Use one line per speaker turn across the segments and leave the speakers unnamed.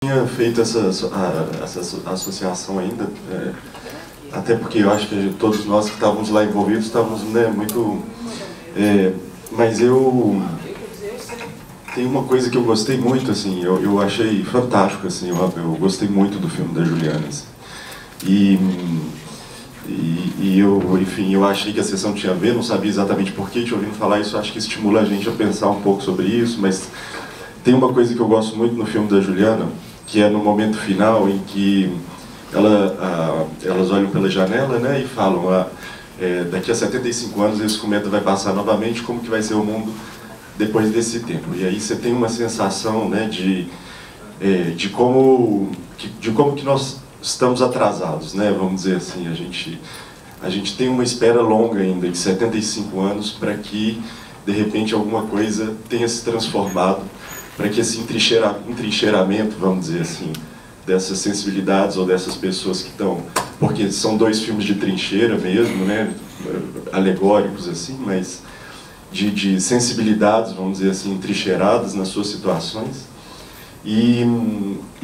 Tinha feito essa associação ainda, até porque eu acho que todos nós que estávamos lá envolvidos estávamos, né, muito... mas tem uma coisa que eu gostei muito, assim, eu achei fantástico, assim, eu gostei muito do filme da Juliana, assim. Enfim, eu achei que a sessão tinha a ver, não sabia exatamente por que, te ouvindo falar isso, acho que estimula a gente a pensar um pouco sobre isso, mas tem uma coisa que eu gosto muito no filme da Juliana, que é no momento final em que elas olham pela janela, né, e falam, daqui a 75 anos esse cometa vai passar novamente, como que vai ser o mundo depois desse tempo? E aí você tem uma sensação, né, de como que nós estamos atrasados, né, vamos dizer assim, a gente tem uma espera longa ainda, de 75 anos, para que, de repente, alguma coisa tenha se transformado, para que esse entrincheiramento, vamos dizer assim, dessas sensibilidades ou dessas pessoas que estão... Porque são dois filmes de trincheira mesmo, né, alegóricos, assim, mas de sensibilidades, vamos dizer assim, entrincheiradas nas suas situações. E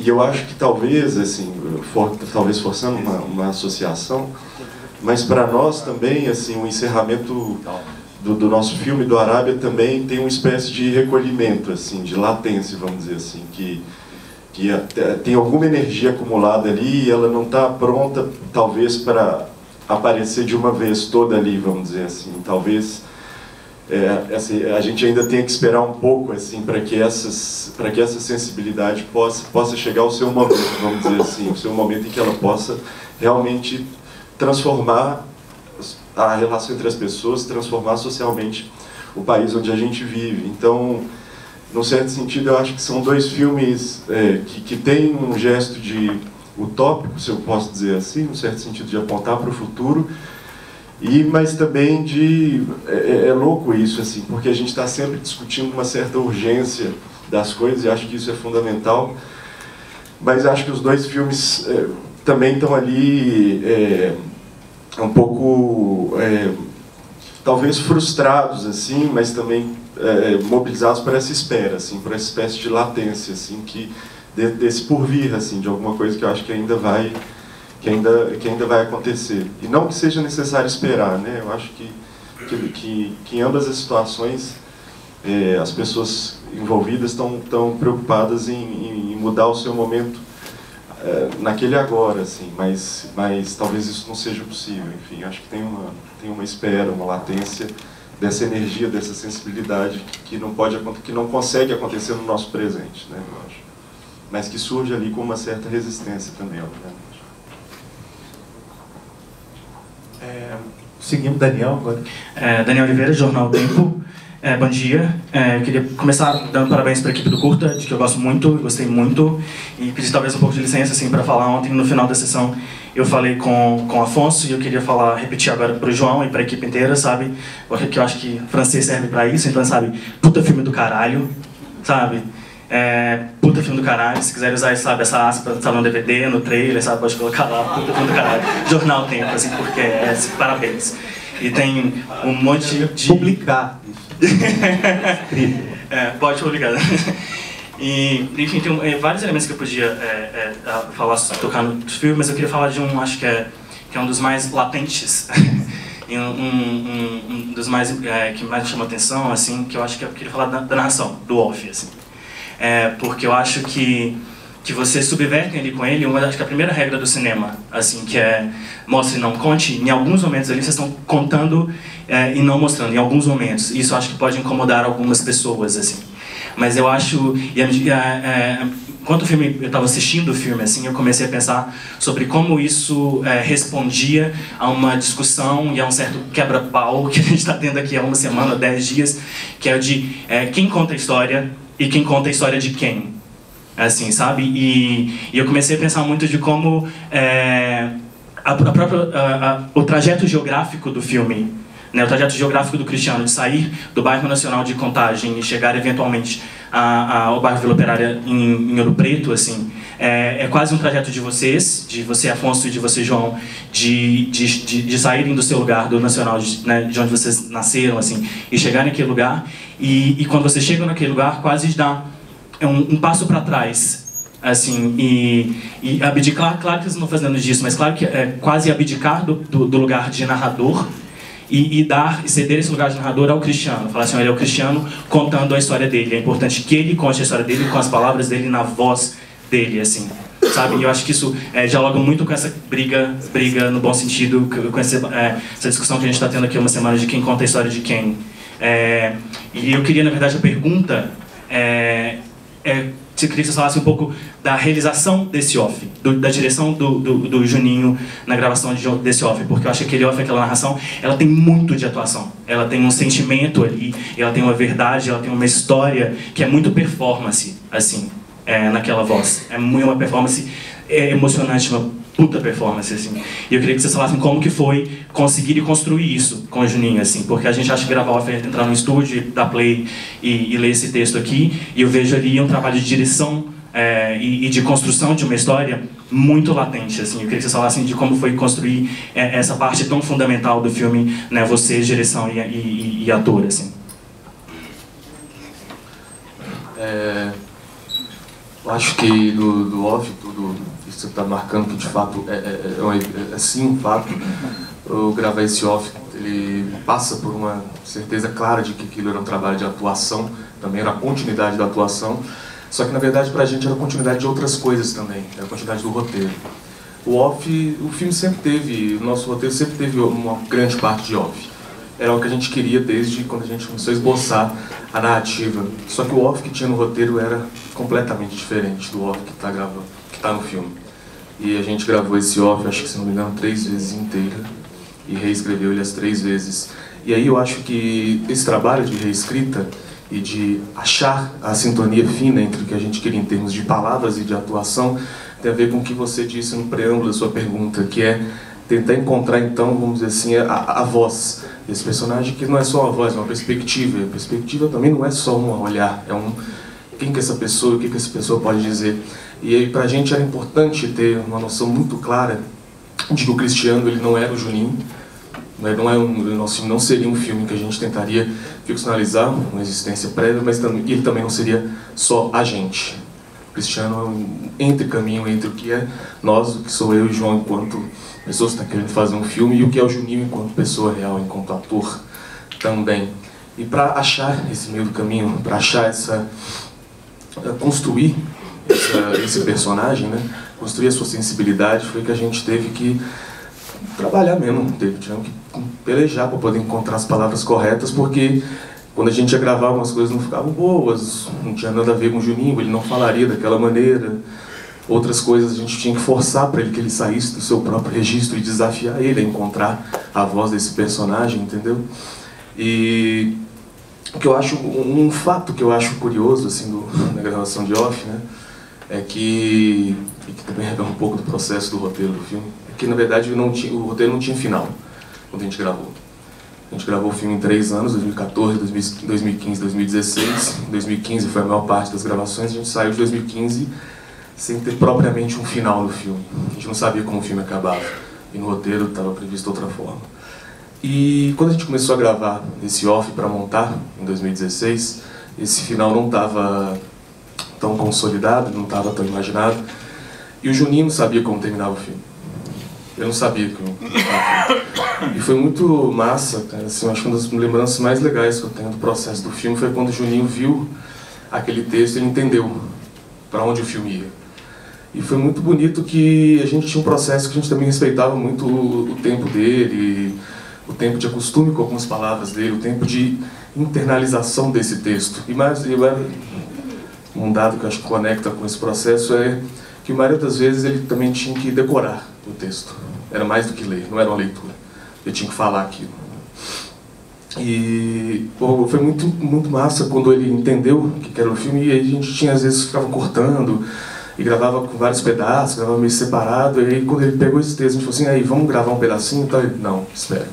eu acho que talvez, assim, talvez forçando uma associação, mas para nós também, assim, o encerramento do nosso filme do Arábia também tem uma espécie de recolhimento, assim, de latência, vamos dizer assim, que tem alguma energia acumulada ali e ela não está pronta, talvez, para aparecer de uma vez toda ali, vamos dizer assim. Talvez a gente ainda tenha que esperar um pouco, assim, para que essa sensibilidade possa chegar ao seu momento, vamos dizer assim, o seu momento em que ela possa realmente transformar a relação entre as pessoas, transformar socialmente o país onde a gente vive. Então, num certo sentido, eu acho que são dois filmes que têm um gesto de utópico, se eu posso dizer assim, no certo sentido de apontar para o futuro, mas também é louco isso, assim, porque a gente está sempre discutindo uma certa urgência das coisas, e acho que isso é fundamental, mas acho que os dois filmes também estão ali um pouco, talvez frustrados, assim, mas também mobilizados por essa espera, assim, por essa espécie de latência, assim, desse porvir, assim, de alguma coisa que eu acho que ainda vai acontecer. E não que seja necessário esperar, né? Eu acho que em ambas as situações as pessoas envolvidas estão preocupadas em mudar o seu momento naquele agora, assim, mas talvez isso não seja possível. Enfim, acho que tem uma espera, uma latência dessa energia, dessa sensibilidade que não consegue acontecer no nosso presente, né, eu acho. Mas que surge ali com uma certa resistência também, obviamente.
Seguimos Daniel agora.
Daniel Oliveira, Jornal Tempo. Bom dia. Eu queria começar dando parabéns para a equipe do Curta, de que eu gosto muito, gostei muito, e pedir talvez um pouco de licença, assim, para falar. Ontem, no final da sessão, eu falei com o Afonso, e eu queria repetir agora para o João e para a equipe inteira, sabe? Porque eu acho que francês serve para isso, então, sabe, puta filme do caralho, sabe? Puta filme do caralho, se quiser usar, sabe, essa aspa, sabe, no DVD, no trailer, sabe, pode colocar lá, puta filme do caralho. Jornal Tempo, assim, porque parabéns. E tem um monte de...
Publicar.
Pode publicar. E, enfim, tem vários elementos que eu podia tocar no filme, mas eu queria falar de um, acho que é um dos mais latentes, e um dos mais que mais me chama atenção, assim, que eu acho que eu queria falar da narração, do off, assim. Porque eu acho que você subverte ali com ele, acho que a primeira regra do cinema, assim, que é mostre e não conte. Em alguns momentos ali vocês estão contando e não mostrando, em alguns momentos. Isso eu acho que pode incomodar algumas pessoas, assim. Mas eu acho, enquanto eu estava assistindo o filme, assim, eu comecei a pensar sobre como isso respondia a uma discussão e a um certo quebra-pau que a gente está tendo aqui há uma semana, 10 dias, que é o de quem conta a história e quem conta a história de quem. Assim, sabe? E eu comecei a pensar muito de como o trajeto geográfico do filme, né, o trajeto geográfico do Cristiano, de sair do bairro Nacional de Contagem e chegar eventualmente ao bairro Vila Operária em Ouro Preto, assim, é quase um trajeto de vocês, de você, Afonso, e de você, João, de saírem do seu lugar, do Nacional, né, de onde vocês nasceram, assim, e chegarem naquele lugar, e quando vocês chegam naquele lugar, quase dá um passo para trás assim, e abdicar, claro que eles não estão fazendo disso, mas claro que é quase abdicar do lugar de narrador e ceder esse lugar de narrador ao Cristiano. Falar assim, ele é o Cristiano contando a história dele. É importante que ele conte a história dele com as palavras dele, na voz dele, assim, sabe? E eu acho que isso dialoga muito com essa briga no bom sentido, com essa discussão que a gente está tendo aqui uma semana de quem conta a história de quem. E eu queria, na verdade, a pergunta eu queria que você falasse um pouco da realização desse off, da direção do Juninho na gravação desse off, porque eu acho que aquele off, aquela narração, ela tem muito de atuação, ela tem um sentimento ali, ela tem uma verdade, ela tem uma história que é muito performance, assim, naquela voz. É muito uma performance emocionante, uma puta performance, assim. E eu queria que vocês falassem como que foi conseguir e construir isso com o Juninho, assim, porque a gente acha que gravar off é entrar no estúdio, dar play e ler esse texto aqui, e eu vejo ali um trabalho de direção e de construção de uma história muito latente, assim. Eu queria que vocês falassem de como foi construir essa parte tão fundamental do filme, né, você, direção e ator, assim.
Eu acho que do off, tudo isso que você está marcando, que de fato é sim um fato. Eu gravar esse off, ele passa por uma certeza clara de que aquilo era um trabalho de atuação, também era a continuidade da atuação, só que na verdade pra gente era a continuidade de outras coisas também, era a continuidade do roteiro. O off, o filme sempre teve, o nosso roteiro sempre teve uma grande parte de off. Era o que a gente queria desde quando a gente começou a esboçar a narrativa. Só que o off que tinha no roteiro era completamente diferente do off que está no filme. E a gente gravou esse off, acho que se não me engano, 3 vezes inteira. E reescreveu ele as 3 vezes. E aí eu acho que esse trabalho de reescrita e de achar a sintonia fina entre o que a gente queria em termos de palavras e de atuação tem a ver com o que você disse no preâmbulo da sua pergunta, que é tentar encontrar, então, vamos dizer assim, a voz desse personagem, que não é só uma voz, é uma perspectiva. E a perspectiva também não é só um olhar, é quem que é essa pessoa, o que que essa pessoa pode dizer. E aí, pra gente era importante ter uma noção muito clara de que o Cristiano, ele não era o Juninho, nosso filme não seria um filme que a gente tentaria ficcionalizar uma existência prévia, mas ele também não seria só a gente. O Cristiano é um entre-caminho entre o que é nós, o que sou eu e o João enquanto pessoas que estão querendo fazer um filme, e o que é o Juninho enquanto pessoa real, enquanto ator também. E para achar esse meio do caminho, para achar construir esse personagem, né, construir a sua sensibilidade, foi que a gente teve que trabalhar mesmo, tivemos que pelejar para poder encontrar as palavras corretas, porque quando a gente ia gravar, algumas coisas não ficavam boas, não tinha nada a ver com o Juninho, ele não falaria daquela maneira. Outras coisas a gente tinha que forçar para ele que ele saísse do seu próprio registro e desafiar ele a encontrar a voz desse personagem, entendeu? E o que eu acho, um fato que eu acho curioso assim na gravação de off, né, é que também revela um pouco do processo do roteiro do filme, é que na verdade o roteiro não tinha final quando a gente gravou. A gente gravou o filme em 3 anos, 2014, 2015, 2016. Em 2015 foi a maior parte das gravações, a gente saiu de 2015 sem ter propriamente um final no filme. A gente não sabia como o filme acabava. E no roteiro estava previsto outra forma. E quando a gente começou a gravar esse off para montar, em 2016, esse final não estava tão consolidado, não estava tão imaginado. E o Juninho não sabia como terminava o filme. Eu não sabia como terminava o filme. E foi muito massa, cara. Assim, acho que uma das lembranças mais legais que eu tenho do processo do filme foi quando o Juninho viu aquele texto e ele entendeu para onde o filme ia. E foi muito bonito que a gente tinha um processo que a gente também respeitava muito o tempo dele, o tempo de acostume com algumas palavras dele, o tempo de internalização desse texto. E mais, um dado que eu acho que conecta com esse processo é que a maioria das vezes ele também tinha que decorar o texto. Era mais do que ler, não era uma leitura. Ele tinha que falar aquilo. E foi muito massa quando ele entendeu o que era o filme, e aí a gente tinha, às vezes, ficava cortando, e gravava com vários pedaços, gravava meio separado, e aí quando ele pegou esse texto, a gente falou assim, aí, vamos gravar um pedacinho? Então ele, não, espera.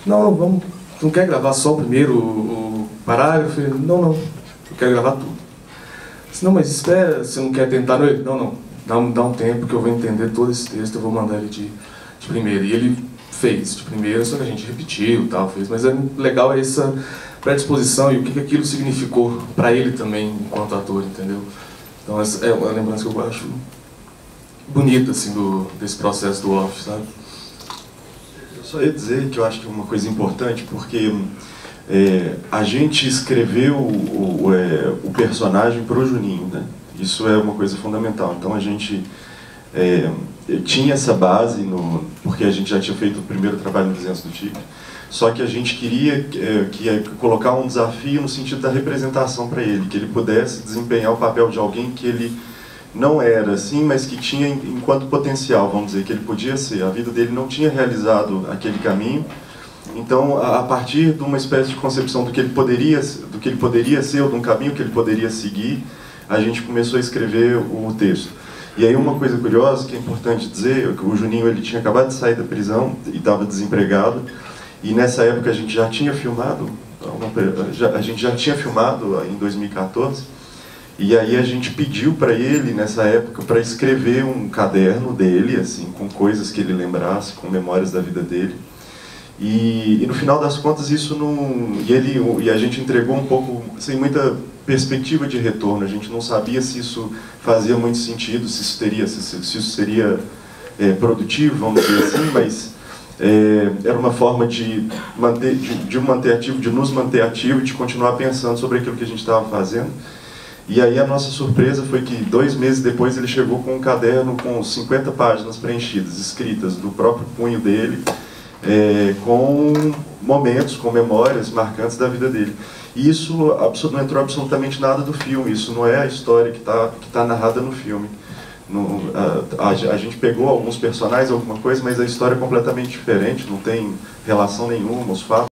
Não, vamos, tu não quer gravar só o primeiro o parágrafo? Eu falei, não, eu quero gravar tudo. Eu disse, não, mas espera, você não quer tentar? Não, dá um tempo que eu vou entender todo esse texto, eu vou mandar ele de primeiro. E ele fez de primeiro, só que a gente repetiu e tal, fez, mas é legal essa predisposição e o que aquilo significou para ele também, enquanto ator, entendeu? Então essa é uma lembrança que eu acho bonita, assim, desse processo do off, sabe?
Eu só ia dizer que eu acho que é uma coisa importante, porque a gente escreveu o personagem para o Juninho, né? Isso é uma coisa fundamental. Então a gente tinha essa base, porque a gente já tinha feito o primeiro trabalho no Vizinhança do Tigre, só que a gente queria colocar um desafio no sentido da representação para ele, que ele pudesse desempenhar o papel de alguém que ele não era assim, mas que tinha enquanto potencial, vamos dizer, que ele podia ser. A vida dele não tinha realizado aquele caminho, então a partir de uma espécie de concepção do que ele poderia ser, ou de um caminho que ele poderia seguir, a gente começou a escrever o texto. E aí uma coisa curiosa que é importante dizer, que o Juninho ele tinha acabado de sair da prisão e estava desempregado, e nessa época a gente já tinha filmado, em 2014, e aí a gente pediu para ele, nessa época, para escrever um caderno dele, assim, com coisas que ele lembrasse, com memórias da vida dele. E no final das contas isso não... E a gente entregou um pouco, sem muita perspectiva de retorno, a gente não sabia se isso fazia muito sentido, se isso seria produtivo, vamos dizer assim, mas era uma forma de nos manter ativo e de continuar pensando sobre aquilo que a gente estava fazendo. E aí a nossa surpresa foi que 2 meses depois ele chegou com um caderno com 50 páginas preenchidas, escritas do próprio punho dele, com momentos, com memórias marcantes da vida dele. E isso não entrou absolutamente nada do filme, isso não é a história que tá narrada no filme. A gente pegou alguns personagens, alguma coisa, mas a história é completamente diferente, não tem relação nenhuma, os fatos